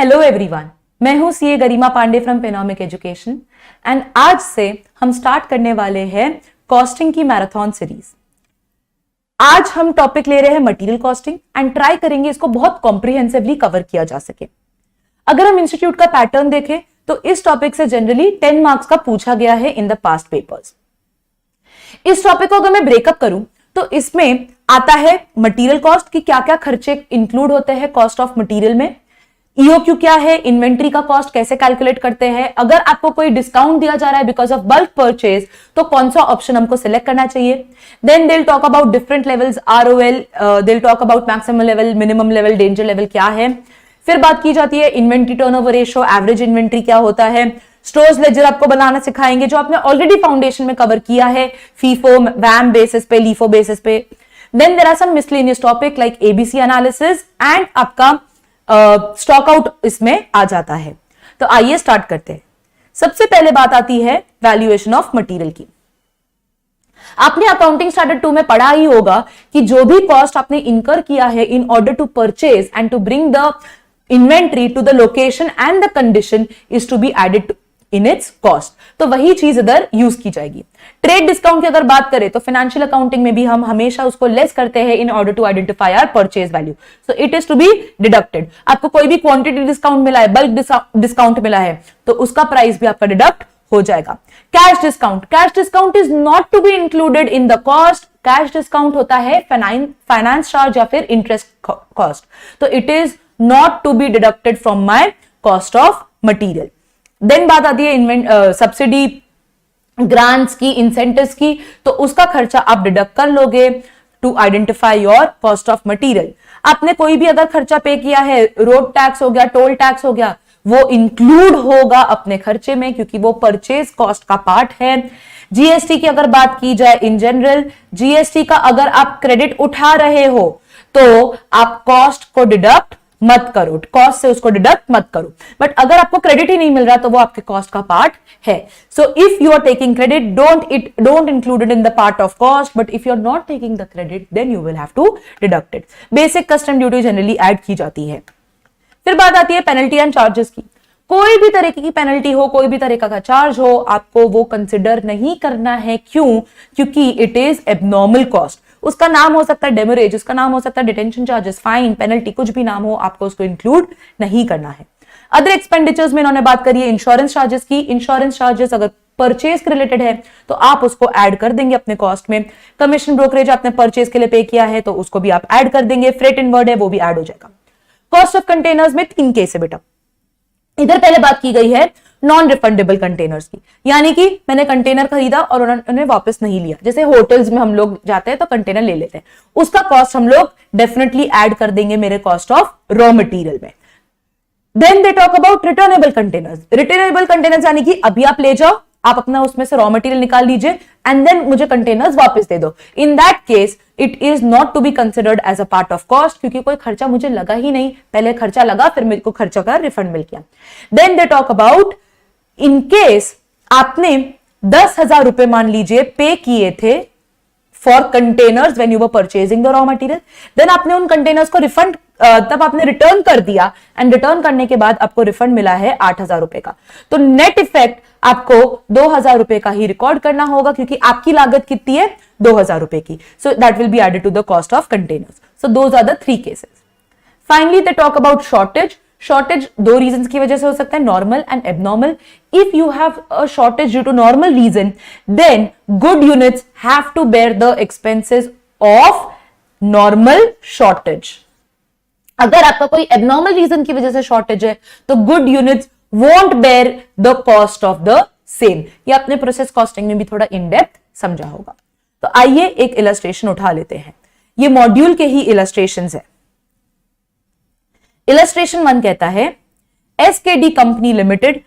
Hello everyone, मैं हूं CA Garima Pandey from पेनोमिक एजुकेशन एंड आज से हम स्टार्ट करने वाले हैं कॉस्टिंग की मैराथन सीरीज। आज हम टॉपिक ले रहे हैं मटेरियल कॉस्टिंग एंड ट्राई करेंगे इसको बहुत कॉम्प्रिहेंसिवली कवर किया जा सके। अगर हम इंस्टीट्यूट का पैटर्न देखें तो इस टॉपिक से जनरली 10 मार्क्स का पूछा गया है इन द पास्ट पेपर्स। इस टॉपिक को अगर मैं ब्रेकअप करूं तो इसमें आता है मटेरियल कॉस्ट की क्या क्या खर्चे इंक्लूड होते हैं कॉस्ट ऑफ मटेरियल में, ईओक्यू क्या है, इन्वेंट्री का कॉस्ट कैसे कैलकुलेट करते हैं, अगर आपको कोई डिस्काउंट दिया जा रहा है बिकॉज ऑफ बल्क परचेज तो कौन सा ऑप्शन हमको सिलेक्ट करना चाहिए। Then they will talk about different levels, ROL, they will talk about maximum level, minimum level, danger level क्या है। फिर बात की जाती है inventory turnover ratio, average inventory क्या होता है, स्टोर्स लेजर आपको बनाना सिखाएंगे जो आपने ऑलरेडी फाउंडेशन में कवर किया है फीफो वैम बेसिस पे, लीफो बेसिस पे। Then there are some miscellaneous topic like ABC analysis and आपका स्टॉक आउट इसमें आ जाता है। तो आइए स्टार्ट करते हैं। सबसे पहले बात आती है वैल्यूएशन ऑफ मटेरियल की। आपने अकाउंटिंग स्टैंडर्ड 2 में पढ़ा ही होगा कि जो भी कॉस्ट आपने इनकर किया है in order to purchase and to bring the inventory to the location and the condition is to be added in its cost, तो वही चीज इधर यूज की जाएगी। ट्रेड डिस्काउंट की अगर बात करें तो फाइनेंशियल अकाउंटिंग में भी हम हमेशा उसको लेस करते हैं in order to identify our purchase value, so it is to be deducted. आपको कोई भी क्वांटिटी डिस्काउंट मिला है, बल्क डिस्काउंट मिला है तो उसका प्राइस भी आपका डिडक्ट हो जाएगा। Cash discount is not to be included in the cost. Cash discount होता है फाइनेंस चार्ज या फिर इंटरेस्ट कॉस्ट, तो it is not to be deducted from my cost of material. Then बात आती है सब्सिडी, ग्रांट्स की, इंसेंटिव्स की, तो उसका खर्चा आप डिडक्ट कर लोगे to identify your cost of material. आपने कोई भी अगर खर्चा पे किया है, रोड टैक्स हो गया, टोल टैक्स हो गया, वो इंक्लूड होगा अपने खर्चे में क्योंकि वो परचेज कॉस्ट का पार्ट है। जीएसटी की अगर बात की जाए इन जनरल, जीएसटी का अगर आप क्रेडिट उठा रहे हो तो आप कॉस्ट को डिडक्ट मत करो, कॉस्ट से उसको डिडक्ट मत करो। बट अगर आपको क्रेडिट ही नहीं मिल रहा तो वो आपके कॉस्ट का पार्ट है। So if you are taking credit, don't include it in the part of cost, but if you are not taking the credit then you will have to deduct it. Basic custom duty generally add की जाती है। फिर बात आती है penalty and charges की। कोई भी तरीके की पेनल्टी हो, कोई भी तरीका का चार्ज हो, आपको वो कंसिडर नहीं करना है। क्यों? क्योंकि इट इज एबनॉर्मल कॉस्ट। उसका नाम हो सकता है डेमोरेज, उसका नाम हो सकता है डिटेंशन चार्जेस, फाइन, पेनल्टी, कुछ भी नाम हो, आपको उसको इंक्लूड नहीं करना है। अदर एक्सपेंडिचर्स में इन्होंने बात करी है इंश्योरेंस चार्जेस की। इंश्योरेंस चार्जेस अगर परचेज के रिलेटेड है तो आप उसको ऐड कर देंगे अपने कॉस्ट में। कमीशन ब्रोकरेज आपने परचेज के लिए पे किया है तो उसको भी आप ऐड कर देंगे। फ्रेट इनवर्ड है वो भी ऐड हो जाएगा। कॉस्ट ऑफ कंटेनर्स में 3 केस है बेटा। इधर पहले बात की गई है नॉन रिफंडेबल कंटेनर्स की, यानी कि मैंने कंटेनर खरीदा और उन्होंने वापस नहीं लिया। जैसे होटल्स में हम लोग जाते हैं तो कंटेनर ले लेते हैं, उसका कॉस्ट हम लोग डेफिनेटली ऐड कर देंगे मेरे कॉस्ट ऑफ रॉ मटेरियल में। Then they talk about returnable containers. Returnable containers यानी कि अभी आप ले जाओ, आप अपना उसमें से रॉ मटेरियल निकाल लीजिए एंड देन मुझे कंटेनर्स वापस दे दो। In that case it is not to be considered as a part of cost क्योंकि कोई खर्चा मुझे लगा ही नहीं, पहले खर्चा लगा फिर मेरे को खर्चा का रिफंड मिल गया। Then they talk about in case आपने 10,000 रुपए मान लीजिए पे किए थे for containers when you were purchasing the raw material, then आपने उन कंटेनर्स को रिफंड तब आपने रिटर्न कर दिया एंड रिटर्न करने के बाद आपको रिफंड मिला है 8,000 रुपए का, तो नेट इफेक्ट आपको 2,000 रुपए का ही रिकॉर्ड करना होगा क्योंकि आपकी लागत कितनी है 2,000 रुपए की। So that will be added to the cost of containers. So those are the 3 cases. Finally they talk about shortage. Shortage 2 reason की वजह से हो सकता है, normal and abnormal. If you have a shortage due to normal reason then good units have to bear the expenses of normal shortage. अगर आपका कोई abnormal reason की वजह से शॉर्टेज है तो good units won't bear the cost of the same. ये अपने प्रोसेस कॉस्टिंग में भी थोड़ा इन डेप्थ समझा होगा। तो आइए एक इलस्ट्रेशन उठा लेते हैं। ये मॉड्यूल के ही इलस्ट्रेशंस है। इलस्ट्रेशन 1 कहता है SKD company limited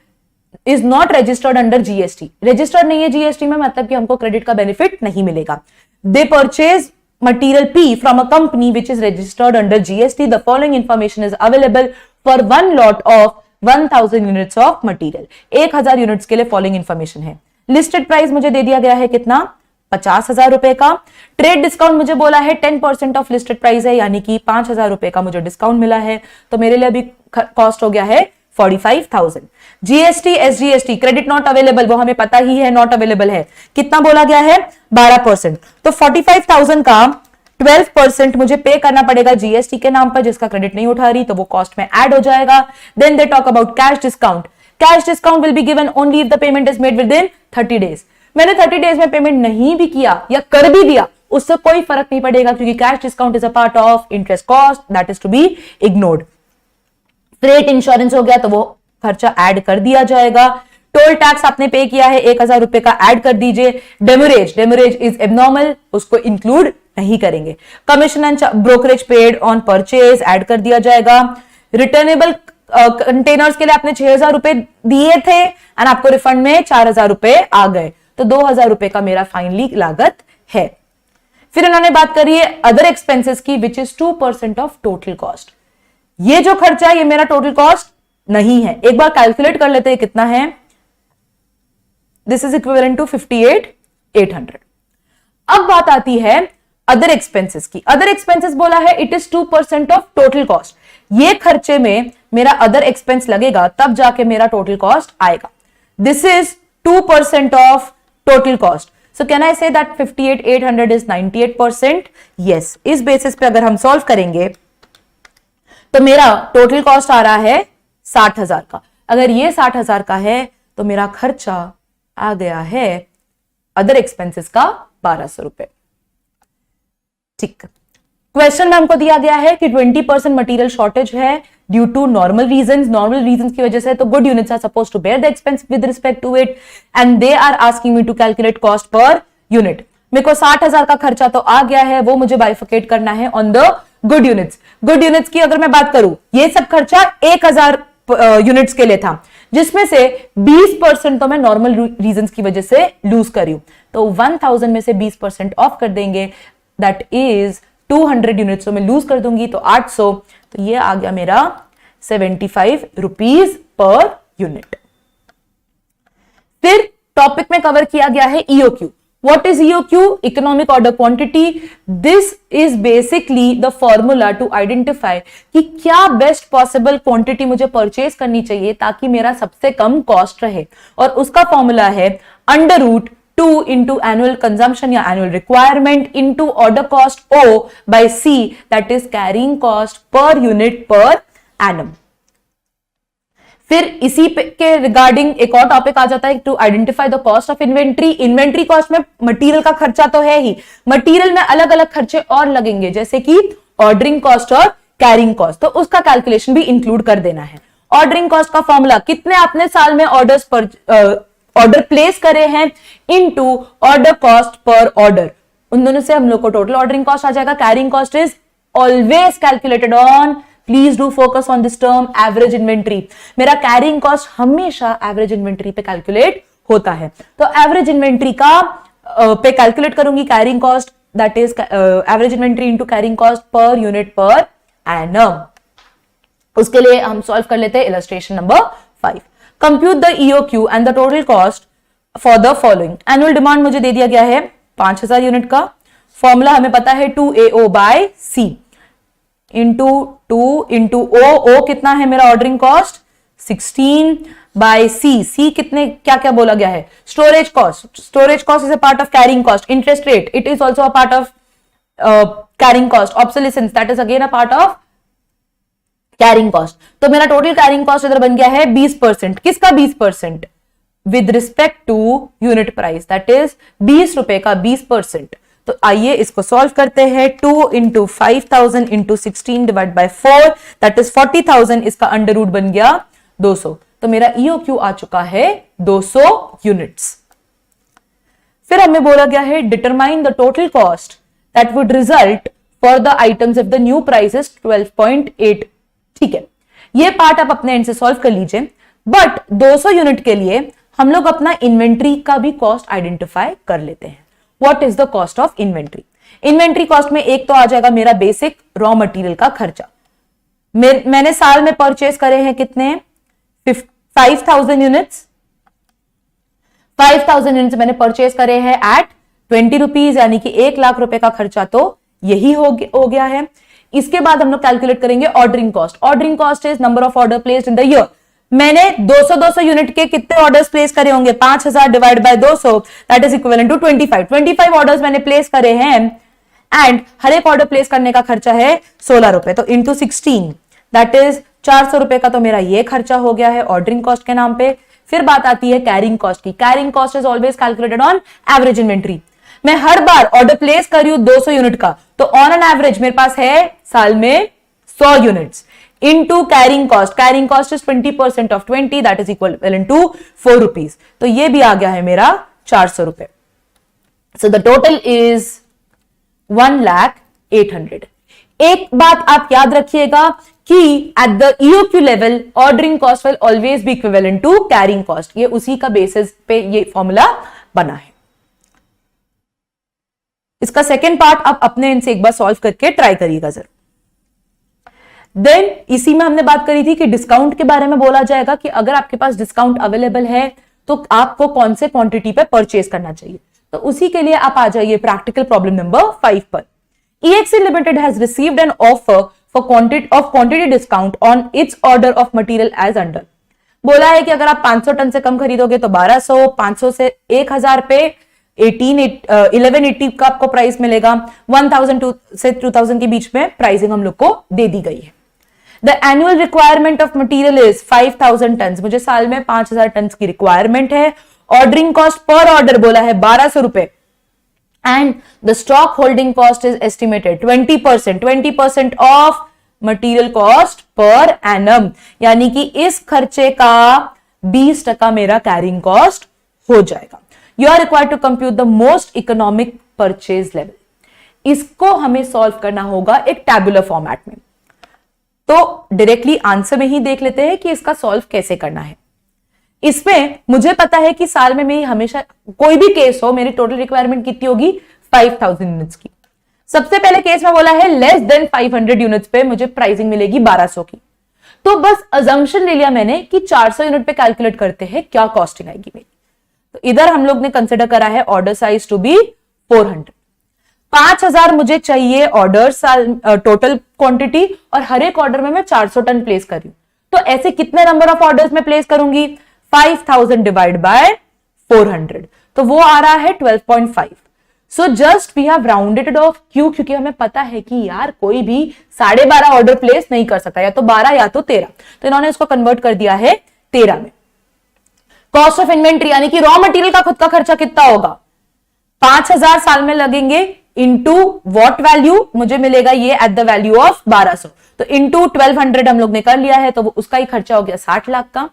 is not registered under GST. Registered नहीं है जीएसटी में, मतलब कि हमको क्रेडिट का बेनिफिट नहीं मिलेगा। दे purchase material P from a company which is registered under GST. The following information is available for one lot of 1000 units of material. 1000 units के लिए फॉलोइंग इंफॉर्मेशन है। लिस्टेड प्राइस मुझे दे दिया गया है कितना 50,000 रुपए का। ट्रेड डिस्काउंट मुझे बोला है 10% ऑफ लिस्टेड प्राइस है, यानी कि 5,000 रुपए का मुझे डिस्काउंट मिला है, तो मेरे लिए अभी कॉस्ट हो गया है 45,000। GST SGST credit not available, वो हमें पता ही है नॉट अवेलेबल है, कितना बोला गया है 12%, तो 45,000 का 12% मुझे पे करना पड़ेगा जीएसटी के नाम पर, जिसका क्रेडिट नहीं उठा रही, तो वो कॉस्ट में ऐड हो जाएगा। Then they talk about cash discount. Cash discount will be given only if the payment is made within 30 days. मैंने 30 डेज में पेमेंट नहीं भी किया या कर भी दिया, उससे कोई फर्क नहीं पड़ेगा, क्योंकि cash discount is a part of interest cost that is to be ignored. Freight insurance हो गया, तो वो खर्चा ऐड कर दिया जाएगा। टोल टैक्स आपने पे किया है 1,000 रुपए का, ऐड कर दीजिए। डेमोरेज इज एबनॉर्मल, उसको इंक्लूड नहीं करेंगे। Commission and brokerage paid on purchase add कर दिया जाएगा। रिटर्नेबल कंटेनर्स के लिए आपने 6,000 रुपए दिए थे एंड आपको रिफंड में 4,000 रुपए आ गए, तो 2,000 रुपए का मेरा फाइनली लागत है। फिर इन्होंने बात करी है अदर एक्सपेंसेस की, which is 2% of total cost. ये जो खर्चा है ये मेरा टोटल कॉस्ट नहीं है, एक बार कैलकुलेट कर लेते हैं कितना है। This is equivalent to 58,800। अब बात आती है अदर एक्सपेंसेस की। अदर एक्सपेंसेस बोला है it is 2% of total cost. ये खर्चे में मेरा अदर एक्सपेंस लगेगा, तब जाके मेरा टोटल कॉस्ट आएगा। This is 2% of total cost, so can I say that 58,800 is 98%? Yes. इस बेसिस पे अगर हम सॉल्व करेंगे तो मेरा टोटल कॉस्ट आ रहा है 60,000 का। अगर ये 60,000 का है तो मेरा खर्चा आ गया है अदर एक्सपेंसेस का 1,200 रुपए। ठीक, क्वेश्चन में हमको दिया गया है कि 20% मटेरियल शॉर्टेज है due to normal reasons. Normal reasons की वजह से, तो good units are suppose to bear the expense with respect to it and they are asking me to calculate cost per unit. मेरे को 60,000 का खर्चा तो आ गया है, वो मुझे बाइफिकेट करना है on the good units. Good units की अगर मैं बात करूं, ये सब खर्चा 1,000 यूनिट्स के लिए था, जिसमें से 20% तो मैं नॉर्मल रीजंस की वजह से लूज करी हूं, तो 1,000 में से 20% ऑफ कर देंगे, दैट इज 200 यूनिट्स, तो मैं लूज कर दूंगी तो 800, तो ये आ गया मेरा 75 रुपीज पर यूनिट। फिर टॉपिक में कवर किया गया है EOQ. What is EOQ? Economic order quantity. This is basically the formula to identify कि क्या बेस्ट पॉसिबल क्वांटिटी मुझे परचेज करनी चाहिए ताकि मेरा सबसे कम कॉस्ट रहे, और उसका फॉर्मूला है under root 2 into annual consumption या annual requirement into order cost O by C, that is carrying cost per unit per annum. फिर इसी के रिगार्डिंग एक और टॉपिक आ जाता है to identify the cost of inventory. Inventory cost में मटेरियल का खर्चा तो है ही, मटेरियल में अलग अलग खर्चे और लगेंगे, जैसे कि ऑर्डरिंग कॉस्ट और कैरिंग कॉस्ट, तो उसका कैलकुलेशन भी इंक्लूड कर देना है। ऑर्डरिंग कॉस्ट का फॉर्मूला, कितने आपने साल में ऑर्डर्स पर ऑर्डर प्लेस करे हैं into order cost per order, उन दोनों से हम लोग को टोटल ऑर्डरिंग कॉस्ट आ जाएगा। Carrying cost is always calculated on, please do focus on this term, average inventory. मेरा कैरिंग कॉस्ट हमेशा एवरेज इन्वेंट्री पे कैलकुलेट होता है, तो एवरेज इन्वेंट्री का पे कैलकुलेट करूंगी carrying cost, that is average inventory into carrying cost per unit per annum. उसके लिए हम सॉल्व कर लेते हैं illustration number 5। Compute the EOQ and the total cost for the following. Annual demand मुझे दे दिया गया है 5,000 यूनिट का, फॉर्मूला हमें पता है 2AO by C into 2 into O कितना है मेरा ऑर्डरिंग कॉस्ट 16 बाय C कितने क्या क्या बोला गया है, storage cost is a part of carrying cost, interest rate it is also a part of carrying cost, obsolescence that is again a part of carrying cost. तो मेरा total carrying cost इधर बन गया है 20%। किसका 20%? With respect to unit price, that is 20 रुपए का 20%। तो आइए इसको सॉल्व करते हैं। 2 into 5,000 into 16 divide by 4 that is 40,000, इसका अंडर रूट बन गया 200, तो मेरा ईओक्यू आ चुका है 200 यूनिट्स। फिर हमें बोला गया है determine the total cost that would result for the items if the new price is 12.8। ठीक है, ये पार्ट आप अपने एंड से सॉल्व कर लीजिए, बट 200 यूनिट के लिए हम लोग अपना इन्वेंट्री का भी कॉस्ट आइडेंटिफाई कर लेते हैं। What is the cost of inventory? Inventory cost में एक तो आ जाएगा मेरा बेसिक रॉ मटेरियल का खर्चा। मैंने साल में परचेज करे हैं कितने 5,000 यूनिट्स, 5,000 यूनिट्स मैंने परचेज करे हैं एट ₹20 यानी कि 1,00,000 रुपए का खर्चा तो यही हो गया है। इसके बाद हम लोग कैलकुलेट करेंगे ordering cost. Ordering cost is number of order placed in the year. मैंने 200 यूनिट के कितने ऑर्डर्स प्लेस करे होंगे? 5000 divide by 200 that is equivalent to 25 orders मैंने प्लेस करे हैं एंड हर एक ऑर्डर प्लेस करने का खर्चा है 16 रुपए, तो इंटू 16 दैट इज 400 रुपए का तो मेरा ये खर्चा हो गया है ऑर्डरिंग कॉस्ट के नाम पे। फिर बात आती है कैरिंग कॉस्ट की। Carrying cost is always calculated on average inventory. मैं हर बार ऑर्डर प्लेस कर रही हूं 200 यूनिट का, तो ऑन एन एवरेज मेरे पास है साल में 100 units into carrying cost. Carrying cost is 20% of 20 that is equal to 4 rupees, तो ये भी आ गया है मेरा 400 रुपए। So the total is 1,08,000। एक बात आप याद रखिएगा कि at the EOQ level ordering cost will always be equivalent to carrying cost. ये उसी का बेसिस पे ये फॉर्मूला बना है। इसका सेकेंड पार्ट आप अपने इनसे एक बार सॉल्व करके ट्राई करिएगा जरूर। देन इसी में हमने बात करी थी कि डिस्काउंट के बारे में बोला जाएगा कि अगर आपके पास डिस्काउंट अवेलेबल है तो आपको कौन से क्वांटिटी पे परचेज करना चाहिए। तो उसी के लिए आप आ जाइए प्रैक्टिकल प्रॉब्लम नंबर 5 पर। EXE Limited has received an offer for quantity discount on its order of material as under। बोला है कि अगर आप 500 टन से कम खरीदोगे तो 1200, 500 से 1000 पे 1180 का आपको प्राइस मिलेगा। 1000 से 2000 के बीच में प्राइसिंग हम लोग को दे दी गई है। The annual requirement of material is 5000 ton. मुझे साल में 5000 टन की रिक्वायरमेंट है। ऑर्डरिंग कॉस्ट पर ऑर्डर बोला है 1200 रुपए and the stock holding cost is estimated 20% of material cost per annum, यानी कि इस खर्चे का 20% मेरा कैरिंग कॉस्ट हो जाएगा। You are required to compute the most economic purchase level. इसको हमें सॉल्व करना होगा एक टैबुलर फॉर्मेट में। तो डायरेक्टली आंसर में ही देख लेते हैं कि इसका सॉल्व कैसे करना है। इसमें मुझे पता है कि साल में मैं हमेशा कोई भी केस हो मेरी टोटल रिक्वायरमेंट कितनी होगी 5000 यूनिट्स की। सबसे पहले केस में बोला है लेस देन 500 यूनिट्स पे मुझे प्राइसिंग मिलेगी 1200 की। तो बस अजम्पशन ले लिया मैंने कि 400 यूनिट पे कैलकुलेट करते हैं क्या कॉस्टिंग आएगी मेरी। तो इधर हम लोग ने कंसिडर करा है ऑर्डर साइज टू बी 400। 5000 मुझे चाहिए ऑर्डर साल टोटल क्वांटिटी और हर एक ऑर्डर में मैं 400 टन प्लेस कर रही हूं। तो ऐसे कितने नंबर ऑफ ऑर्डर्स में प्लेस करूंगी? 5000 डिवाइड बाय 400, तो वो आ रहा है 12.5। So just we have rounded it off. क्यों? क्योंकि हमें पता है कि यार कोई भी 12.5 ऑर्डर प्लेस नहीं कर सकता, या तो 12 या तो 13। तो इन्होंने इसको कन्वर्ट कर दिया है 13 में। कॉस्ट ऑफ इन्वेंट्री यानी कि रॉ मटेरियल का खुद का खर्चा कितना होगा? 5000 साल में लगेंगे इंटू वॉट वैल्यू मुझे मिलेगा ये एट द वैल्यू ऑफ 1200, तो इंटू 1200 हम लोग ने कर लिया है, तो उसका ही खर्चा हो गया 60 लाख का।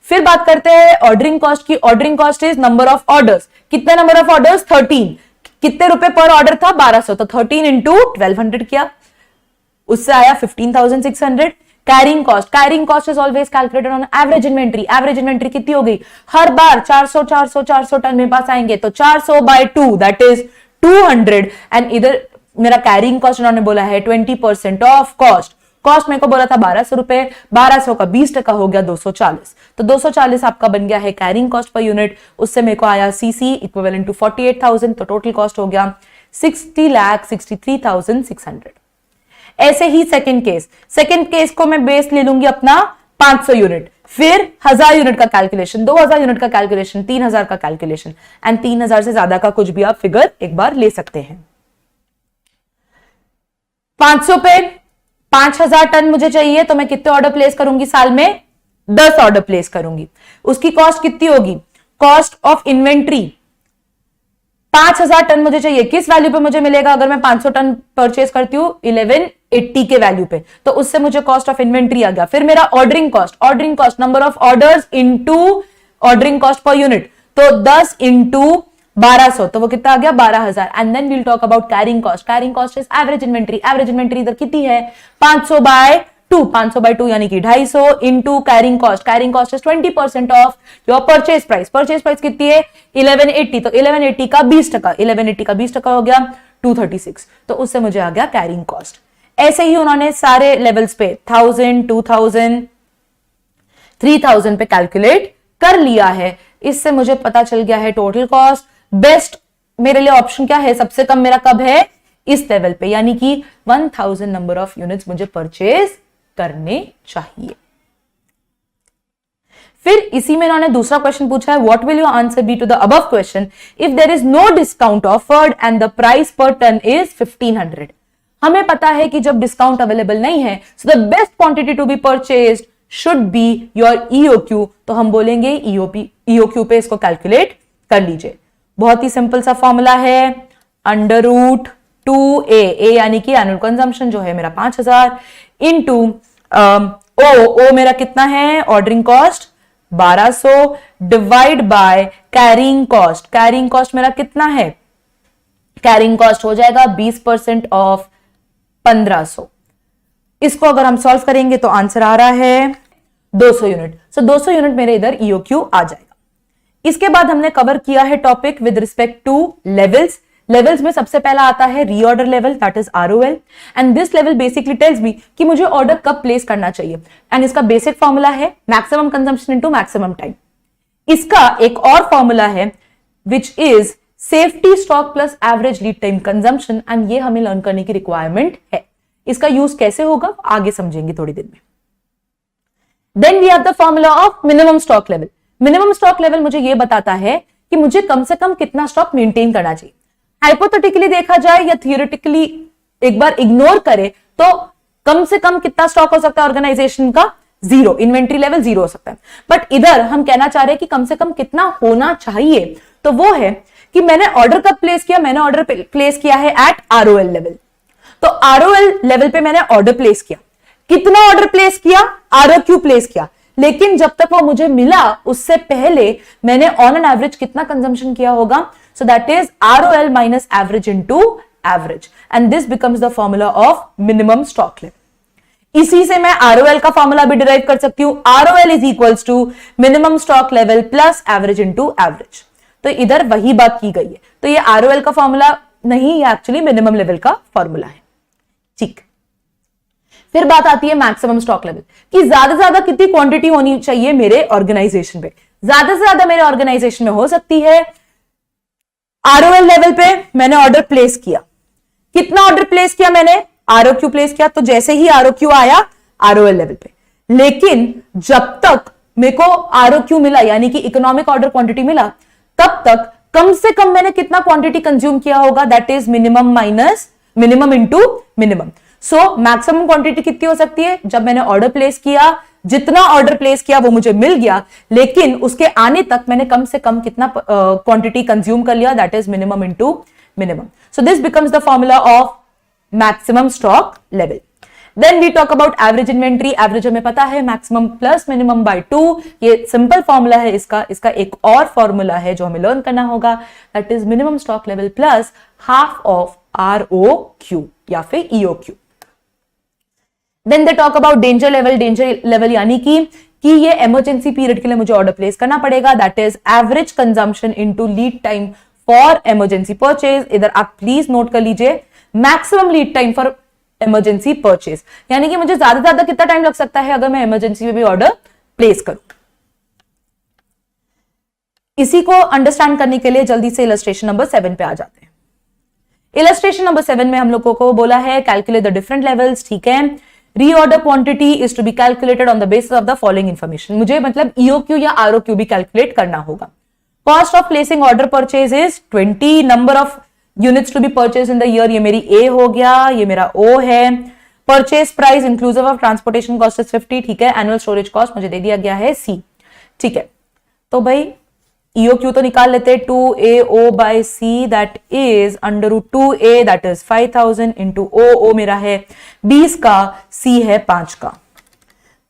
फिर बात करते हैं ऑर्डरिंग कॉस्ट की। Ordering cost is number of orders. कितने नंबर ऑफ ऑर्डर्स? 13। कितने रुपए पर ऑर्डर था? 1200, तो 13 इंटू 1200 किया, उससे आया 15,600। Carrying cost is always calculated on average inventory. Average inventory कितनी हो गई? हर बार 400 टन मेरे पास आएंगे, तो 400 बाय 2 दैट इज 200 एंड इधर मेरा कैरिंग कॉस्ट उन्होंने बोला है 20% ऑफ कॉस्ट। कॉस्ट मेरे को बोला था 1200 रुपए, 1200 का 20% हो गया 240, तो 240 आपका बन गया है कैरिंग कॉस्ट पर यूनिट। उससे मेरे को आया सीसी इक्विवेलेंट टू 48,000, तो टोटल कॉस्ट हो गया 60,63,600। ऐसे ही सेकंड केस को मैं बेस ले लूंगी अपना 500 यूनिट, फिर 1000 यूनिट का कैलकुलेशन, 2000 यूनिट का कैलकुलेशन, 3000 का कैलकुलेशन एंड 3000 से ज्यादा का कुछ भी आप फिगर एक बार ले सकते हैं। 500 पे 5000 टन मुझे चाहिए, तो मैं कितने ऑर्डर प्लेस करूंगी साल में? 10 ऑर्डर प्लेस करूंगी। उसकी कॉस्ट कितनी होगी? कॉस्ट ऑफ इन्वेंट्री 5000 टन मुझे चाहिए, किस वैल्यू पे मुझे मिलेगा? अगर मैं 500 टन परचेस करती हूं 1180 के वैल्यू पे, तो उससे मुझे कॉस्ट ऑफ इन्वेंट्री आ गया। फिर मेरा ordering cost number of orders into ordering cost per unit, तो 10 इंटू 1200, तो वो कितना आ गया? 12000। And then we'll talk about carrying cost is average inventory इधर कितनी है? 500 बाय 2 यानी कि 250 into carrying cost is 20% of your purchase price कितनी है? 1180, तो 1180 का 20% हो गया 236, तो उससे मुझे आ गया कैरिंग कॉस्ट। ऐसे ही उन्होंने सारे लेवल्स पे 1000, 2000, 3000 पे कैलकुलेट कर लिया है। इससे मुझे पता चल गया है टोटल कॉस्ट। बेस्ट मेरे लिए ऑप्शन क्या है, सबसे कम मेरा कब है, इस लेवल पे, यानी कि 1000 नंबर ऑफ यूनिट्स मुझे परचेज करने चाहिए। फिर इसी में इन्होंने दूसरा क्वेश्चन पूछा है, what will your answer be to the above question if there is no discount offered and the price per ton is 1500। हमें पता है कि जब डिस्काउंट अवेलेबल नहीं है, so the best quantity to be purchased should be your EOQ, तो हम बोलेंगे ईओक्यू पे इसको कैलकुलेट कर लीजिए। बहुत ही सिंपल सा फॉर्मूला है, अंडर रूट 2a, ए यानी कि एनुअल कंजम्पशन जो है मेरा 5000 इंटू ओ मेरा कितना है, ordering cost 1200 divide by carrying cost, carrying cost मेरा कितना है, कैरिंग कॉस्ट हो जाएगा 20% ऑफ 1500। इसको अगर हम सॉल्व करेंगे तो आंसर आ रहा है 200 यूनिट। सो 200 यूनिट मेरे इधर ईओक्यू आ जाएगा। इसके बाद हमने कवर किया है topic with respect two levels. Levels में सबसे पहला आता है reorder level, that is ROL, and this level basically tells me कि मुझे ऑर्डर कब प्लेस करना चाहिए, एंड इसका बेसिक फॉर्मूला है maximum consumption into maximum time. इसका एक और फॉर्मूला है which is safety stock plus average lead time consumption, and ये हमें लर्न करने की रिक्वायरमेंट है। इसका यूज कैसे होगा आगे समझेंगे थोड़ी देर में। Then we have the formula of minimum stock level. Minimum stock level मुझे यह बताता है कि मुझे कम से कम कितना स्टॉक मेंटेन करना चाहिए। हाइपोथेटिकली देखा जाए या थियोरेटिकली एक बार इग्नोर करे तो कम से कम कितना स्टॉक हो सकता है ऑर्गेनाइजेशन का, 0, इन्वेंट्री लेवल 0 हो सकता है। बट इधर हम कहना चाह रहे हैं कि कम से कम कितना होना चाहिए, तो वो है कि मैंने ऑर्डर कब प्लेस किया, मैंने ऑर्डर प्लेस किया है एट आरओएल लेवल। तो आरओएल लेवल पे मैंने ऑर्डर प्लेस किया, कितना ऑर्डर प्लेस किया, आरओक्यू प्लेस किया, लेकिन जब तक वो मुझे मिला उससे पहले मैंने ऑन एन एवरेज कितना कंजम्पशन किया होगा, so that is ROL minus average into average, and this becomes the formula of minimum stock level. इसी से मैं आरओएल का फॉर्मूला भी डिराइव कर सकती हूं, ROL is equals to minimum stock level plus average into average. तो इधर वही बात की गई है, तो ये आरओएल का फॉर्मूला नहीं, ये एक्चुअली मिनिमम लेवल का फॉर्मूला है। ठीक, फिर बात आती है मैक्सिमम स्टॉक लेवल कि ज्यादा से ज्यादा कितनी क्वांटिटी होनी चाहिए मेरे ऑर्गेनाइजेशन पे। ज्यादा से ज्यादा मेरे ऑर्गेनाइजेशन में हो सकती है आरओएल लेवल पे मैंने ऑर्डर प्लेस किया, कितना ऑर्डर प्लेस किया मैंने, आरओक्यू प्लेस किया, तो जैसे ही आरओक्यू आया आरओएल लेवल पे, लेकिन जब तक मेरे को आरओक्यू मिला यानी कि इकोनॉमिक ऑर्डर क्वांटिटी मिला, तब तक कम से कम मैंने कितना क्वांटिटी कंज्यूम किया होगा, that is minimum minus minimum into minimum. So maximum quantity कितनी हो सकती है, जब मैंने ऑर्डर प्लेस किया, जितना ऑर्डर प्लेस किया वो मुझे मिल गया, लेकिन उसके आने तक मैंने कम से कम कितना क्वांटिटी कंज्यूम कर लिया, that is minimum into minimum. So this becomes the formula of maximum stock level. Then we talk about average inventory. Average हमें पता है मैक्सिमम प्लस मिनिमम बाय 2, ये सिंपल फॉर्मूला है इसका एक और फॉर्मूला है जो हमें लर्न करना होगा, that is minimum stock level plus half of ROQ या फिर EOQ. Then they talk about danger level. Danger level यानी कि ये इमरजेंसी पीरियड के लिए मुझे ऑर्डर प्लेस करना पड़ेगा, that is average consumption into lead time for emergency purchase. इधर आप प्लीज नोट कर लीजिए maximum lead time for emergency purchase, यानी कि मुझे ज्यादा से ज्यादा कितना टाइम लग सकता है अगर मैं इमरजेंसी में भी ऑर्डर प्लेस करूं। इसी को अंडरस्टैंड करने के लिए जल्दी से इलस्ट्रेशन नंबर 7 पे आ जाते हैं। इलस्ट्रेशन नंबर 7 में हम लोगों को बोला है कैलकुलेट द डिफरेंट लेवल्स। ठीक है, reorder quantity is to be calculated on the basis of the following information. मुझे मतलब ईओक्यू या आरओक्यू भी कैलकुलेट करना होगा। Cost of placing order purchase is 20, number of units to be purchase in the year, ये मेरी A हो गया, ये मेरा ओ है। Purchase price inclusive of transportation cost is 50। ठीक है, एनुअल स्टोरेज कॉस्ट मुझे दे दिया गया है सी। ठीक है, तो भाई ईओक्यू तो निकाल लेते, 2AO by C that is under root 2A that is 5000 into O मेरा है 20 का, सी है 5 का,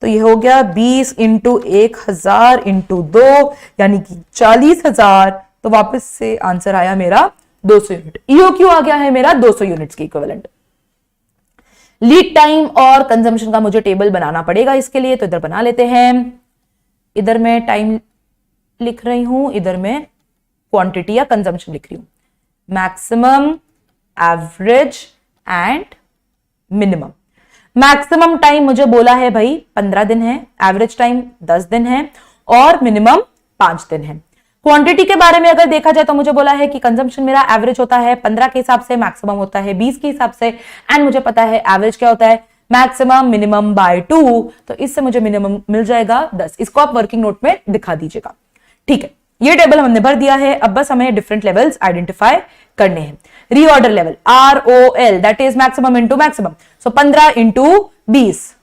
तो ये हो गया 20 इंटू 1000 इंटू 2 यानी कि 40,000। तो वापस से आंसर आया मेरा 200 यूनिट। ईओक्यू आ गया है मेरा 200 यूनिट्स की इक्विवेलेंट। लीड टाइम और कंजम्पशन का मुझे टेबल बनाना पड़ेगा इसके लिए, तो इधर बना लेते हैं। इधर मैं टाइम लिख रही हूं, इधर मैं क्वांटिटी या कंजम्पशन लिख रही हूं। Maximum, average and minimum. Maximum time मुझे बोला है भाई 15 दिन है, एवरेज टाइम 10 दिन है और मिनिमम 5 दिन है। क्वांटिटी के बारे में अगर देखा जाए तो मुझे बोला है कि कंजम्पशन मेरा एवरेज होता है 15 के हिसाब से, मैक्सिमम होता है 20 के हिसाब से, एंड मुझे पता है एवरेज क्या होता है, मैक्सिमम मिनिमम बाय 2, तो इससे मुझे मिनिमम मिल जाएगा 10। इसको आप वर्किंग नोट में दिखा दीजिएगा। ठीक है, ये टेबल हमने भर दिया है। अब बस हमें डिफरेंट लेवल्स आइडेंटिफाई करने हैं। Reorder level ROL, that is maximum into maximum, so 15 into 20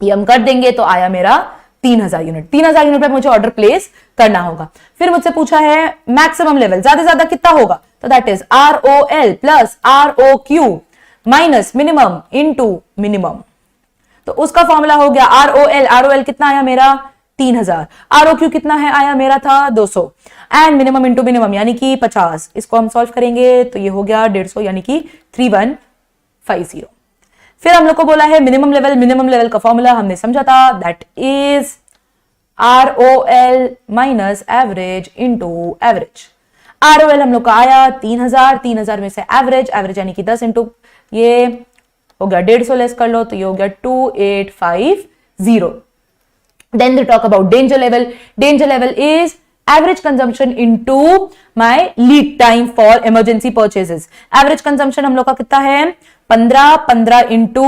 ये हम कर देंगे तो आया मेरा 3000 यूनिट। 3000 यूनिट पे मुझे ऑर्डर प्लेस करना होगा। फिर मुझसे पूछा है मैक्सिमम लेवल ज्यादा से ज्यादा कितना होगा, तो that is ROL plus ROQ minus minimum into minimum. तो उसका फॉर्मूला हो गया ROL कितना आया मेरा 3000, ROQ कितना है आया मेरा था 200, एंड मिनिमम इंटू मिनिमम यानी कि 50। इसको हम सॉल्व करेंगे तो ये हो गया 150 यानी कि 3150। फिर हम लोग को बोला है मिनिमम लेवल का फॉर्मूला हमने समझा था, that is ROL minus average into average. ROL हम लोग का आया 3000 में से एवरेज यानी कि 10 इंटू ये हो गया 150 लेस कर लो तो ये हो गया 2850। Then they talk about danger level. Danger level is average consumption into my lead time for emergency purchases. Average consumption हम लोग का कितना है 15 इंटू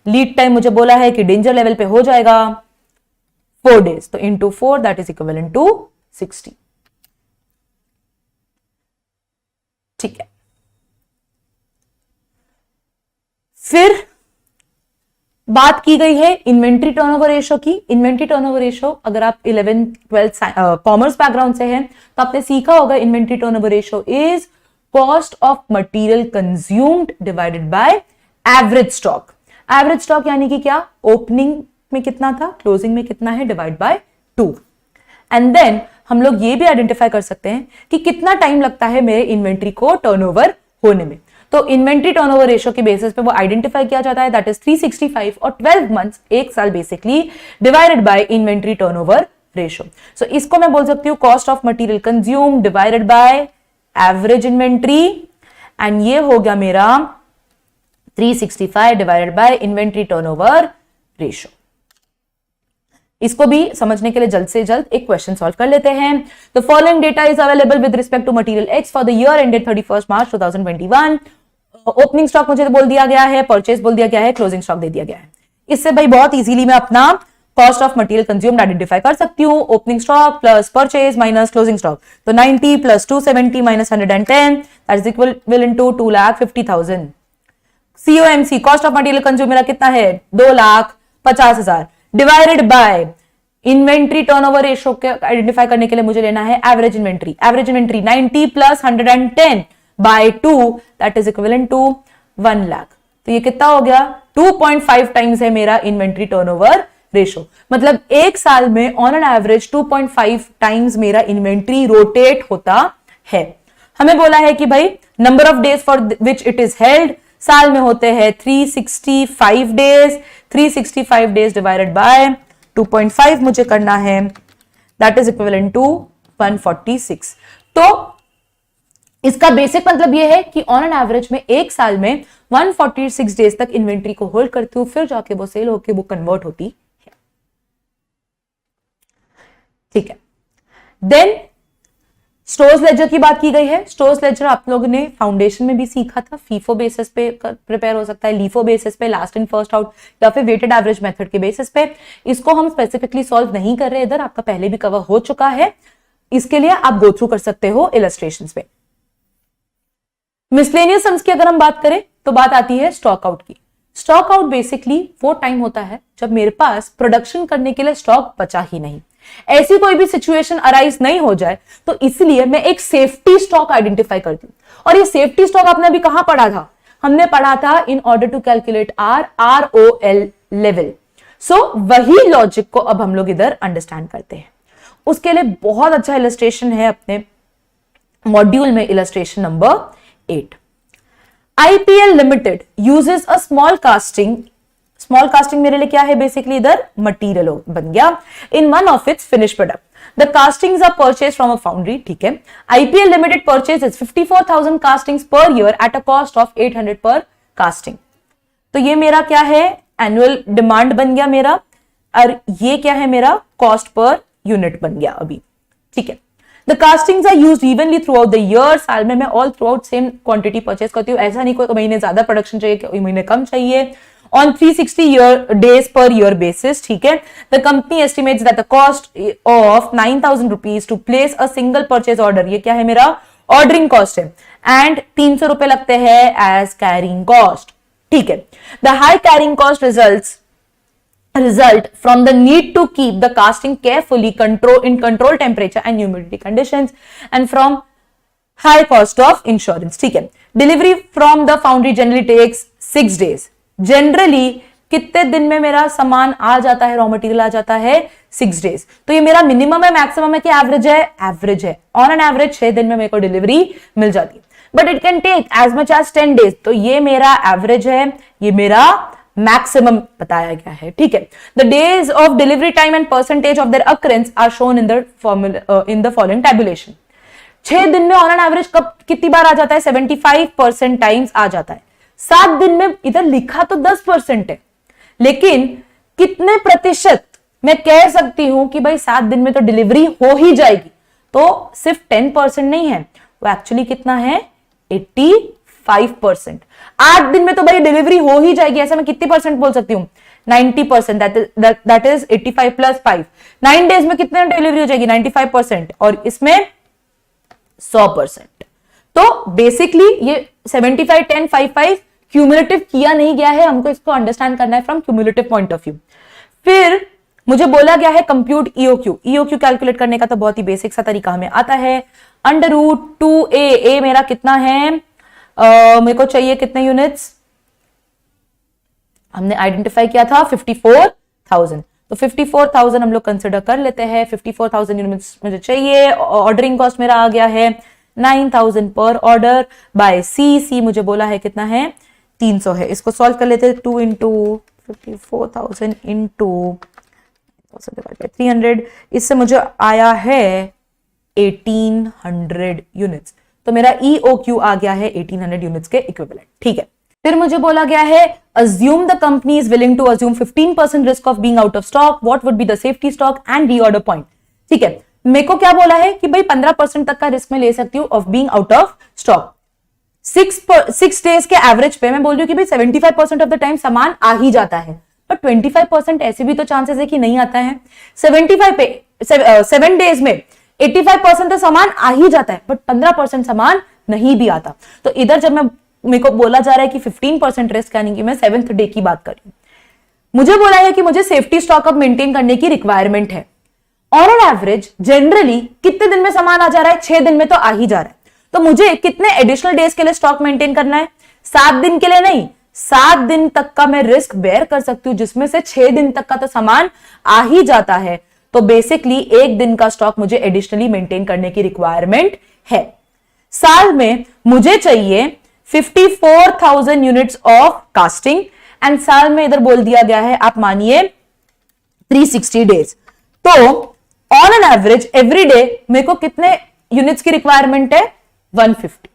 लीड टाइम मुझे बोला है कि डेंजर लेवल पे हो जाएगा 4 days, तो into 4 that is equivalent to 60। ठीक है, फिर बात की गई है इन्वेंट्री टर्नओवर रेशो की। इन्वेंट्री टर्नओवर रेशो अगर आप 11th 12th कॉमर्स बैकग्राउंड से हैं तो आपने सीखा होगा inventory turnover ratio is cost of material consumed divided by average stock. Average stock यानी कि क्या, ओपनिंग में कितना था, क्लोजिंग में कितना है, डिवाइड बाय 2। एंड देन हम लोग ये भी आइडेंटिफाई कर सकते हैं कि कितना टाइम लगता है मेरे इन्वेंट्री को टर्नओवर होने में। तो इन्वेंट्री टर्नओवर रेशो के बेसिस पे वो आइडेंटिफाई किया जाता है, दैट इज 365 और 12 मंथ्स, एक साल basically, divided by inventory turnover ratio. So इसको मैं बोल सकती हूँ cost of material consume divided by average inventory, and ये हो गया मेरा 365 divided by inventory turnover ratio. इसको भी समझने के लिए जल्द से जल्द एक क्वेश्चन सॉल्व कर लेते हैं। The following data is available with respect to material X for the year ended 31 March 2021। Opening stock मुझे बोल दिया गया है, परचेज बोल दिया गया है, क्लोजिंग स्टॉक दे दिया गया है। इससे भाई बहुत इजीली मैं अपना cost of material consumed identify कर सकती हूँ। Opening stock plus purchase minus closing stock, तो 90 plus 270 minus 110 that is equal to 2,50,000। COMC cost of material consume मेरा कितना है 2,50,000 divided by inventory turnover ratio के आइडेंटिफाई करने के लिए मुझे लेना है average inventory. Average inventory 90 plus 110 by 2 that is equivalent to 1 lakh. तो ये कितना हो गया 2.5 टाइम्स है मेरा इन्वेंट्री टर्नओवर रेशो। मतलब एक साल में ऑन एन एवरेज 2.5 टाइम्स मेरा इन्वेंट्री रोटेट होता है। हमें बोला है कि भाई number of days for which it is held, साल में होते हैं 365 डेज। 365 डेज डिवाइडेड बाय 2.5 मुझे करना है, दैट इज इक्विवेलेंट टू 146। तो इसका बेसिक मतलब यह है कि ऑन एन एवरेज में एक साल में 146 डेज तक इन्वेंट्री को होल्ड करती हूं, फिर जाके वो सेल होके वो कन्वर्ट होती है। ठीक है, देन स्टोर्स लेजर की बात की गई है। स्टोर्स लेजर आप लोगों ने फाउंडेशन में भी सीखा था, फीफो बेसिस पे प्रिपेयर हो सकता है, लीफो बेसिस पे, लास्ट इन फर्स्ट आउट, या फिर वेटेड एवरेज मेथड के बेसिस पे। इसको हम स्पेसिफिकली सॉल्व नहीं कर रहे, इधर आपका पहले भी कवर हो चुका है। इसके लिए आप गो थ्रू कर सकते हो इलस्ट्रेशंस पे। मिसलेनियस सम्स की अगर हम बात करें तो बात आती है स्टॉक आउट की। स्टॉक आउट बेसिकली वो टाइम होता है जब मेरे पास प्रोडक्शन करने के लिए स्टॉक बचा ही नहीं, ऐसी कोई भी सिचुएशन अराइज नहीं हो जाए, तो इसलिए मैं एक सेफ्टी स्टॉक आइडेंटिफाई करती हूं। और ये सेफ्टी स्टॉक आपने अभी कहां पढ़ा था, हमने पढ़ा था in order to calculate ROL level. So वही लॉजिक को अब हम लोग इधर अंडरस्टैंड करते हैं। उसके लिए बहुत अच्छा इलस्ट्रेशन है अपने मॉड्यूल में, illustration number 8। IPL limited uses a small casting. Small casting मेरे लिए क्या है, बेसिकली इधर मटीरियल बन गया, in one of its finish product. The castings are purchase from a foundry. ठीक है, IPL limited purchases 54,000 castings per year at a cost of 800 per casting. तो ये मेरा क्या है, एनुअल डिमांड बन गया मेरा, और ये क्या है मेरा कॉस्ट पर यूनिट बन गया अभी। ठीक है, the castings are used evenly throughout the year, साल में मैं all throughout same quantity purchase करती हूँ, ऐसा नहीं कोई महीने ज्यादा प्रोडक्शन चाहिए, कोई महीने कम चाहिए, on 360 days per year basis, ठीक है। The company estimates that the cost of 9,000 rupees to place a single purchase order, ये क्या है मेरा ऑर्डरिंग कॉस्ट है, एंड 300 रुपए लगते हैं एज कैरिंग कॉस्ट, ठीक है। The high carrying cost result from the need to keep the casting carefully in control temperature and humidity conditions and from high cost of insurance, ठीक है। Delivery from the foundry generally takes 6 days. Generally कितने दिन में मेरा सामान आ जाता है, raw material आ जाता है? 6 डेज। तो ये मेरा मिनिमम है, मैक्सिमम है कि एवरेज है? एवरेज है। ऑन एन एवरेज 6 दिन में मेरे को डिलीवरी मिल जाती है, but it can take as much as 10 days. तो ये मेरा एवरेज है, ये मेरा मैक्सिमम बताया गया है, ठीक है। The days of delivery time and percentage of their occurrence are shown in the following tabulation. 6 दिन में ऑन एन एवरेज कब कितनी बार आ जाता है? 75% टाइम्स आ जाता है। 7 दिन में इधर लिखा तो 10% है, लेकिन कितने प्रतिशत मैं कह सकती हूं कि भाई 7 दिन में तो डिलीवरी हो ही जाएगी? तो सिर्फ 10% नहीं है, वो एक्चुअली कितना है? 85%। 8 दिन में तो भाई डिलीवरी हो ही जाएगी, ऐसा मैं कितनी परसेंट बोल सकती हूं? 90%। That is 85 + 5। 9 डेज में कितने डिलीवरी हो जाएगी? 95%, और इसमें 100%। तो बेसिकली ये 75, 10, 5, 5 क्यूमुलेटिव किया नहीं गया है, हमको इसको अंडरस्टैंड करना है from cumulative point of view. फिर मुझे बोला गया है कंप्यूट ईओक्यू। ईओक्यू कैलकुलेट करने का तो बहुत ही बेसिक सा तरीका हमें आता है। √2a, ए मेरा कितना है? मेरे को चाहिए कितने यूनिट्स? हमने आइडेंटिफाई किया था 54,000। तो 54,000 हम लोग कंसिडर कर लेते हैं। 54,000 यूनिट्स मुझे चाहिए। ऑर्डरिंग कॉस्ट मेरा आ गया है 9,000 पर ऑर्डर बाय सी मुझे बोला है कितना है? 300 है। इसको सॉल्व कर लेते हैं। 2 × 54,000 × 300, इससे मुझे आया है 1800 यूनिट्स। तो मेरा EOQ आ गया है 1800 यूनिट्स के इक्विवेलेंट, ठीक है। फिर मुझे बोला गया है assume the company is willing to assume 15% risk of being out of stock, what would be the safety stock and reorder point, ठीक है। मेरे को क्या बोला है कि भाई 15% तक का रिस्क में ले सकती हूँ of being out of stock. 6 days के एवरेज पे मैं बोल रही हूँ कि भाई 75% ऑफ द टाइम सामान आ ही जाता है, पर 25% ऐसे भी तो चांसेस है कि नहीं आता है। 75 पे 7 डेज में 85% तो सामान आ ही जाता है, बट 15% सामान नहीं भी आता। तो इधर जब मेरे को बोला जा रहा है कि 15% रिस्क, यानी कि मैं 7th डे की बात कर रही हूँ, मुझे बोला है कि मुझे सेफ्टी स्टॉक अब मेंटेन करने की रिक्वायरमेंट है। ऑन एन एवरेज जनरली कितने दिन में सामान आ जा रहा है? 6 दिन में तो आ ही जा रहा है। तो मुझे कितने एडिशनल डेज के लिए स्टॉक मेंटेन करना है? 7 दिन के लिए नहीं, 7 दिन तक का मैं रिस्क बेयर कर सकती हूँ, जिसमें से 6 दिन तक का तो सामान आ ही जाता है। तो बेसिकली 1 दिन का स्टॉक मुझे एडिशनली मेंटेन करने की रिक्वायरमेंट है। साल में मुझे चाहिए 54,000 यूनिट्स ऑफ कास्टिंग, एंड साल में इधर बोल दिया गया है आप मानिए 360 डेज। तो on an average every day मेरे को कितने यूनिट्स की रिक्वायरमेंट है? 150।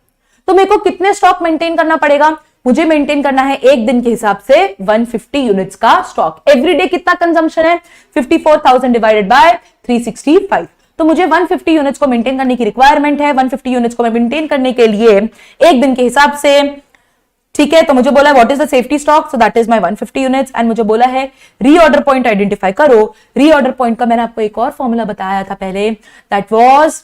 तो मेरे को कितने स्टॉक मेंटेन करना पड़ेगा? मुझे मेंटेन करना है एक दिन के हिसाब से 150 यूनिट्स का स्टॉक। एवरी डे कितना कंजम्पशन है? 54,000 डिवाइडेड बाय 365। तो मुझे 150 यूनिट्स को मेंटेन करने की रिक्वायरमेंट है। 150 यूनिट्स को मेंटेन करने के लिए एक दिन के हिसाब से, ठीक है। तो मुझे बोला what is the safety stock, so that is my 150 units, and मुझे बोला है रीऑर्डर पॉइंट आइडेंटिफाई करो। रीऑर्डर पॉइंट का मैंने आपको एक और फॉर्मूला बताया था पहले, that was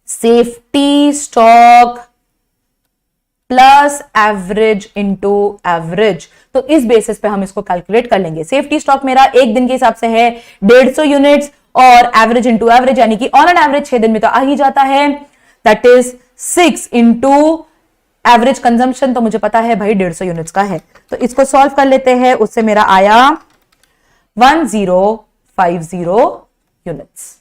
safety stock plus average into average. तो इस बेसिस पे हम इसको कैलकुलेट कर लेंगे। सेफ्टी स्टॉक मेरा एक दिन के हिसाब से है 150 यूनिट्स, और एवरेज इनटू एवरेज यानी कि ऑन एन एवरेज 6 दिन में तो आ ही जाता है, दैट इज 6 × एवरेज कंजम्पशन। तो मुझे पता है भाई 150 यूनिट्स का है। तो इसको सॉल्व कर लेते हैं। उससे मेरा आया 1050 यूनिट्स।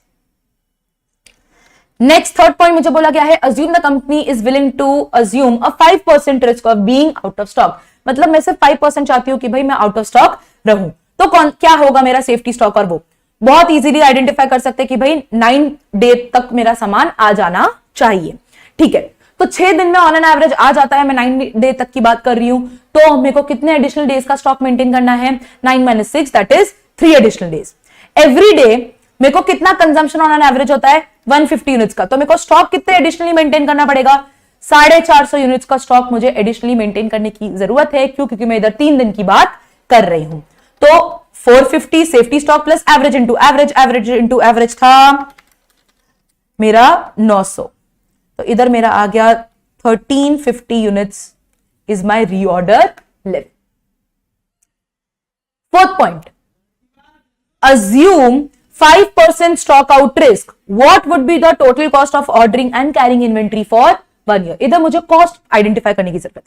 नेक्स्ट थर्ड पॉइंट मुझे बोला गया है assume the company is willing to assume a 5% risk of being out of stock। मतलब मैं सिर्फ 5% चाहती हूं कि भाई मैं आउट ऑफ स्टॉक रहूं। तो क्या होगा मेरा सेफ्टी स्टॉक? और वो बहुत इजीली आइडेंटिफाई कर सकते हैं कि भाई 9 डे तक मेरा सामान आ जाना चाहिए, ठीक है। तो 6 दिन में ऑन एन एवरेज आ जाता है, मैं 9 डे तक की बात कर रही हूं। तो मेरे को कितने एडिशनल डेज का स्टॉक मेंटेन करना है? 9 - 6 that is 3 additional days. Every day मेरे को कितना कंजम्पशन ऑन एन एवरेज होता है 150 यूनिट्स का, तो मेरे को स्टॉक कितने एडिशनली मेंटेन करना पड़ेगा 450 यूनिट्स का स्टॉक मुझे एडिशनली मेंटेन करने की जरूरत है। क्यों? क्योंकि मैं इधर 3 दिन की बात कर रही हूं। तो 450 safety stock plus average into average, average into average था मेरा 900, तो इधर मेरा आ गया 1350 units is my reorder level. Fourth point, assume 5% stock out risk. What would be the total cost of ordering and carrying inventory for 1 year? इधर मुझे cost identify करने की जरूरत है।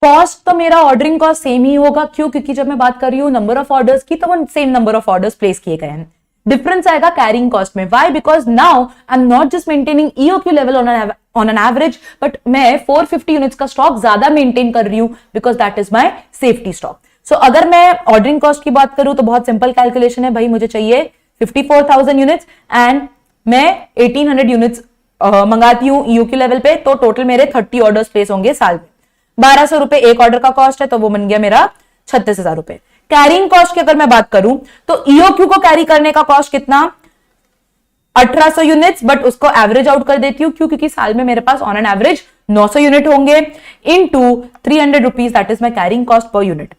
कॉस्ट तो मेरा ऑर्डरिंग कॉस्ट सेम ही होगा। क्यों? क्योंकि जब मैं बात कर रही हूं नंबर ऑफ ऑर्डर्स की, तो वो same number of orders place किए गए हैं। डिफरेंस आएगा कैरिंग कॉस्ट में। Why? Because now I am not just maintaining EOQ level on an average, but मैं 450 यूनिट्स का स्टॉक ज्यादा मेंटेन कर रही हूं because that is my safety stock. So अगर मैं ऑर्डरिंग कॉस्ट की बात करूं तो बहुत सिंपल कैलकुलेशन है भाई, मुझे चाहिए 54,000 यूनिट्स एंड मैं 1800 यूनिट्स मंगाती हूं ईओक्यू लेवल पे, तो टोटल मेरे 30 ऑर्डर्स प्लेस होंगे साल में। 1200 रुपए एक ऑर्डर का कॉस्ट है, तो वो बन गया मेरा 36,000 रुपए। कैरिंग कॉस्ट की अगर मैं बात करूं तो ईओक्यू को कैरी करने का कॉस्ट कितना 1800 यूनिट्स, बट उसको एवरेज आउट कर देती हूं। क्यों? क्योंकि साल में मेरे पास ऑन एन एवरेज 900 यूनिट होंगे into 300 rupees, that is my carrying cost per unit.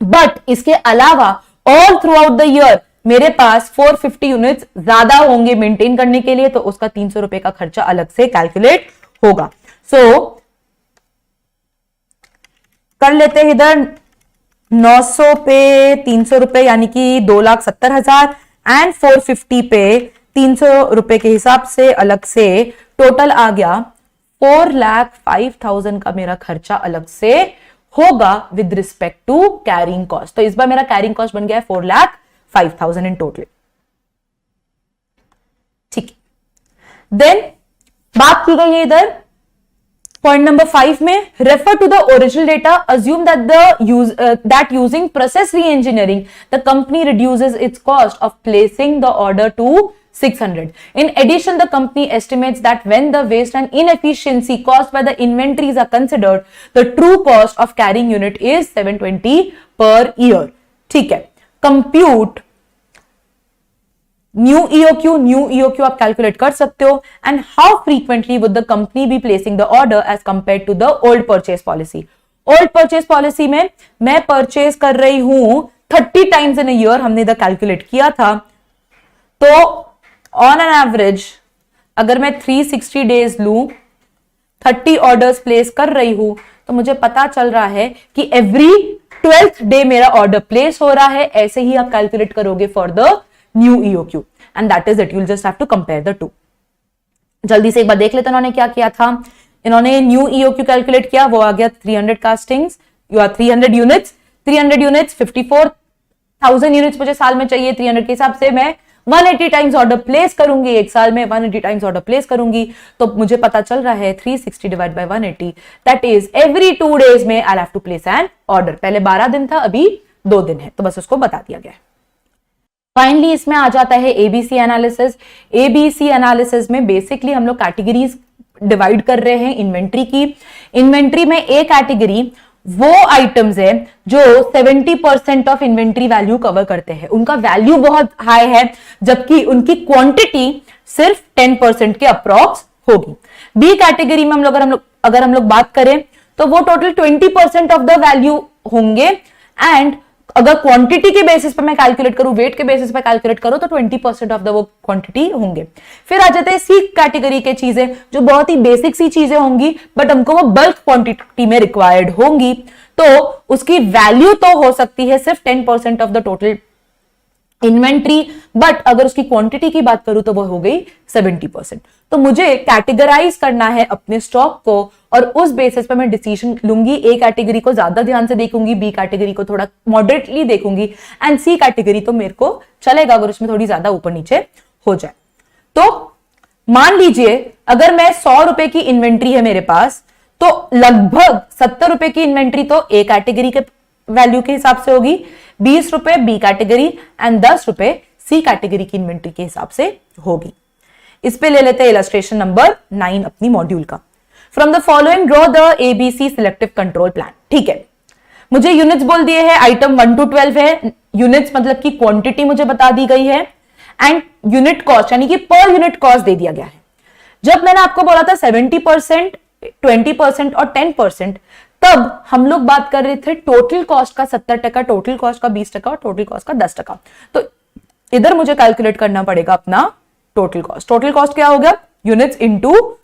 But इसके अलावा all throughout the year मेरे पास 450 यूनिट्स ज्यादा होंगे मेंटेन करने के लिए, तो उसका 300 रुपए का खर्चा अलग से कैलकुलेट होगा। सो कर लेते हैं इधर 900 पे 300 रुपए यानी कि 2,70,000 एंड 450 पे 300 रुपए के हिसाब से अलग से टोटल आ गया 4,05,000 का मेरा खर्चा अलग से होगा with respect to carrying cost. तो इस बार मेरा कैरिंग कॉस्ट बन गया है 4,05,000 इन टोटल। ठीक है, देन बात की गई है इधर पॉइंट नंबर 5 में, refer to the original data, assume that using process reengineering the company reduces its cost of placing the order to 600. In addition, the company estimates that when the waste and inefficiency caused by the inventories are considered, the true cost of carrying unit is 720 per year. ठीक है, compute new EOQ आप calculate कर सकते हो, and how frequently would the company be placing the order as compare to the old purchase policy. Old purchase policy में मैं purchase कर रही हूं 30 टाइम्स इन अ ईयर, हमने इधर कैलकुलेट किया था। तो ऑन एन एवरेज अगर मैं 360 डेज लू 30 ऑर्डर्स प्लेस कर रही हूं, तो मुझे पता चल रहा है कि एवरी 12th डे मेरा ऑर्डर प्लेस हो रहा है। ऐसे ही आप कैलकुलेट करोगे for the new EOQ, and that is it, you will just have to compare the two. जल्दी से एक बार देख लेते हैं इन्होंने क्या किया था। इन्होंने न्यू ईओक्यू कैलकुलेट किया, वो आ गया 300 castings, you are 300 units 54,000 units मुझे साल में चाहिए। 300 के हिसाब से मैं 180 टाइम्स ऑर्डर प्लेस करूंगी, एक साल में 180 टाइम्स ऑर्डर प्लेस करूंगी, तो मुझे पता चल रहा है 360 divide by 180, that is every 2 days में I have to place an order. पहले 12 दिन था, अभी 2 दिन है, तो बस उसको बता दिया गया है। फाइनली इसमें आ जाता है एबीसी एनालिसिस। एबीसी एनालिसिस में बेसिकली हम लोग कैटेगरीज डिवाइड कर रहे हैं इन्वेंट्री की। इन्वेंट्री में एक कैटेगरी वो आइटम्स है जो 70% ऑफ इन्वेंट्री वैल्यू कवर करते हैं, उनका वैल्यू बहुत हाई है, जबकि उनकी क्वांटिटी सिर्फ 10% के अप्रॉक्स होगी। बी कैटेगरी में अगर हम लोग बात करें तो वो टोटल 20% ऑफ द वैल्यू होंगे, एंड अगर क्वांटिटी के बेसिस पे मैं कैलकुलेट करूं, वेट के बेसिस पे कैलकुलेट करूं, तो 20% ऑफ द वो क्वांटिटी होंगे। फिर आ जाते हैं सी कैटेगरी के चीजें जो बहुत ही बेसिक सी चीजें होंगी, बट हमको वो बल्क क्वांटिटी में रिक्वायर्ड होंगी, तो उसकी वैल्यू तो हो सकती है सिर्फ 10% of the total inventory, but अगर उसकी क्वांटिटी की बात करूं तो वो हो गई 70%। तो मुझे कैटेगराइज करना है अपने स्टॉक को, और उस बेसिस पे मैं डिसीजन लूंगी। ए कैटेगरी को ज्यादा ध्यान से देखूंगी, बी कैटेगरी को थोड़ा मॉडरेटली देखूंगी, एंड सी कैटेगरी तो मेरे को चलेगा अगर उसमें थोड़ी ज्यादा ऊपर नीचे हो जाए। तो मान लीजिए अगर मैं 100 रुपए की इन्वेंट्री है मेरे पास, तो लगभग 70 रुपए की इन्वेंट्री तो ए कैटेगरी के वैल्यू के हिसाब से होगी, 20 रुपए बी कैटेगरी एंड 10 रुपए सी कैटेगरी की इन्वेंट्री के हिसाब से होगी। इस पे ले लेते हैं इलस्ट्रेशन नंबर 9 अपनी मॉड्यूल का। From the following draw the ABC selective control plan. ठीक है, मुझे यूनिट्स बोल दिए हैं, आइटम 1 to 12 है, यूनिट्स मतलब की क्वांटिटी मुझे बता दी गई है, एंड यूनिट कॉस्ट यानी कि पर यूनिट कॉस्ट दे दिया गया है। जब मैंने आपको बोला था 70%, 20% और 10%, तब हम लोग बात कर रहे थे टोटल कॉस्ट का 70%, टोटल कॉस्ट का 20% और टोटल कॉस्ट का 10%। तो इधर मुझे कैलकुलेट करना पड़ेगा अपना टोटल कॉस्ट। टोटल कॉस्ट क्या हो गया? Units into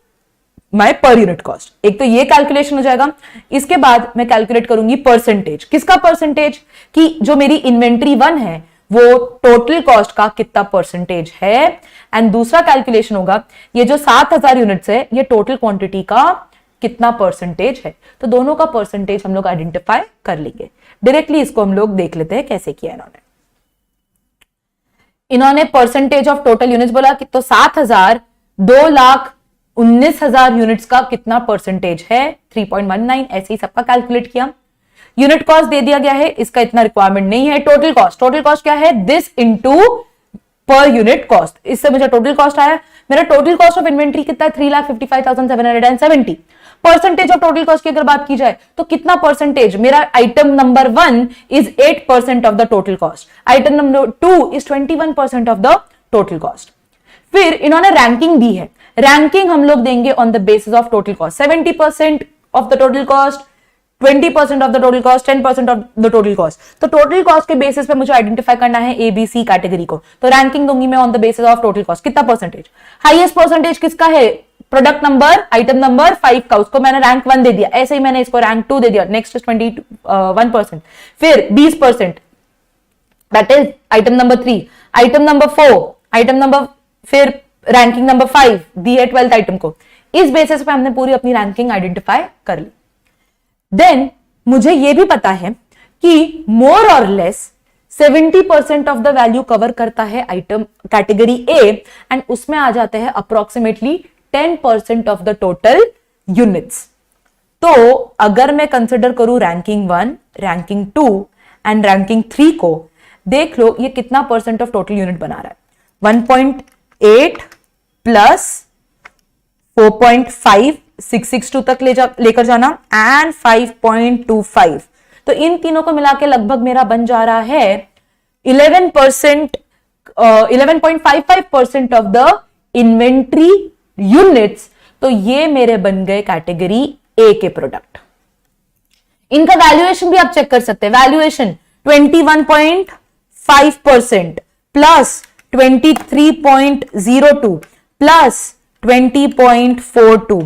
my per unit cost. एक तो ये कैलकुलेशन हो जाएगा। इसके बाद मैं कैलकुलेट करूंगी परसेंटेज। किसका परसेंटेज? कि जो मेरी इन्वेंट्री 1 है वो टोटल कॉस्ट का कितना परसेंटेज है। एंड दूसरा कैलकुलेशन होगा ये जो 7000 यूनिट्स है ये टोटल क्वांटिटी का कितना परसेंटेज है। तो दोनों का परसेंटेज हम लोग आइडेंटिफाई कर लेंगे। डायरेक्टली इसको हम लोग देख लेते हैं कैसे किया इन्होंने परसेंटेज ऑफ टोटल यूनिट्स बोला कि तो 7000 2,19,000 यूनिट्स का कितना परसेंटेज है? 3.19। ऐसे ही सबका कैलकुलेट किया। यूनिट कॉस्ट दे दिया गया है, इसका इतना रिक्वायरमेंट नहीं है। टोटल कॉस्ट क्या है? This into per unit cost. इससे मुझे टोटल कॉस्ट आया। मेरा टोटल कॉस्ट ऑफ इन्वेंट्री कितना है? 3,55,770। परसेंटेज ऑफ टोटल कॉस्ट की अगर बात की जाए तो कितना परसेंटेज? मेरा item number 1 is 8% of the total cost, item number 2 is 21% of the total cost. फिर इन्होंने रैंकिंग दी है। रैंकिंग हम लोग देंगे on the basis of total cost. 70% of the total cost, 20% of the total cost, 10% of the total cost. तो total cost के basis पे मुझे आइडेंटिफाई करना है एबीसी कैटेगरी को। तो रैंकिंग दूंगी मैं on the basis of total cost. कितना परसेंटेज? हाईएस्ट परसेंटेज किसका है? प्रोडक्ट नंबर, आइटम नंबर 5 का, उसको मैंने रैंक 1 दे दिया। ऐसे ही मैंने इसको रैंक 2 दे दिया। नेक्स्ट 21%, फिर 20%, that is item number 3, item number 4, item number, फिर रैंकिंग नंबर 5 दी है 12th आइटम को। इस बेसिस पे हमने पूरी अपनी रैंकिंग आइडेंटिफाई कर ली। देन मुझे यह भी पता है कि मोर और less 70% of the value cover करता है आइटम कैटेगरी ए, एंड उसमें आ जाते हैं approximately 10% of the total units. तो अगर मैं कंसिडर करूं रैंकिंग 1, रैंकिंग 2 एंड रैंकिंग 3 को, देख लो ये कितना परसेंट ऑफ टोटल यूनिट बना रहा है। 1.8 प्लस 4.5662 तक लेकर जाना एंड 5.25। तो इन तीनों को मिला के लगभग मेरा बन जा रहा है 11.55% ऑफ द इन्वेंट्री यूनिट्स। तो ये मेरे बन गए कैटेगरी ए के प्रोडक्ट। इनका वैल्यूएशन भी आप चेक कर सकते हैं। वैल्यूएशन 21.5% प्लस 23.02 प्लस 20.42,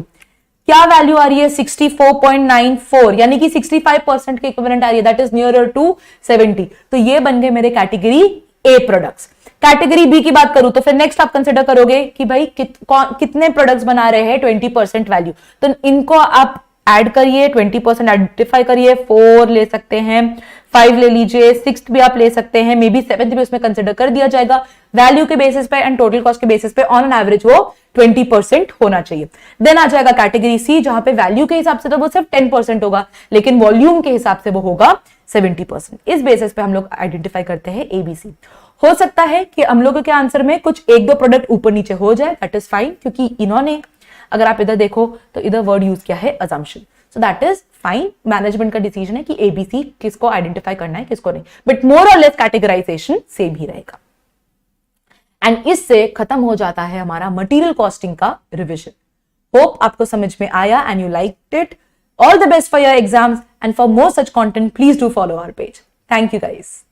क्या वैल्यू आ रही है? 64.94, यानी कि 65% के इक्विवेलेंट आ रही है। That is nearer to 70। तो ये बन गए मेरे category A products. Category B की बात करूं तो फिर नेक्स्ट आप कंसिडर करोगे कि भाई कितने प्रोडक्ट्स बना रहे हैं 20% वैल्यू। तो इनको आप ऐड करिए, 20% आइडेंटिफाई करिए। 4 ले सकते हैं, 5 ले लीजिए, 6th भी आप ले सकते हैं, मे बी 7th भी उसमें कंसिडर कर दिया जाएगा। वैल्यू के बेसिस पे एंड टोटल कॉस्ट के बेसिस पे ऑन एन एवरेज वो 20% होना चाहिए। देन आ जाएगा कैटेगरी सी, जहां पे वैल्यू के हिसाब से तो वो सिर्फ 10% होगा, लेकिन वॉल्यूम के हिसाब से वो होगा 70%। इस बेसिस पे हम लोग आइडेंटिफाई करते हैं एबीसी। हो सकता है कि हम लोगों के आंसर में कुछ 1-2 प्रोडक्ट ऊपर नीचे हो जाए, दैट इज फाइन, क्योंकि इन्होंने, अगर आप इधर देखो तो इधर वर्ड यूज किया है assumption. So that is fine. Management का डिसीजन है कि एबीसी किसको आइडेंटिफाई करना है, किसको नहीं, बट मोर और लेस कैटेगराइजेशन सेम ही रहेगा। एंड इससे खत्म हो जाता है हमारा मटेरियल कॉस्टिंग का रिविजन। होप आपको समझ में आया and you liked it. All the best for your exams, and for more such content please do follow our page. Thank you guys.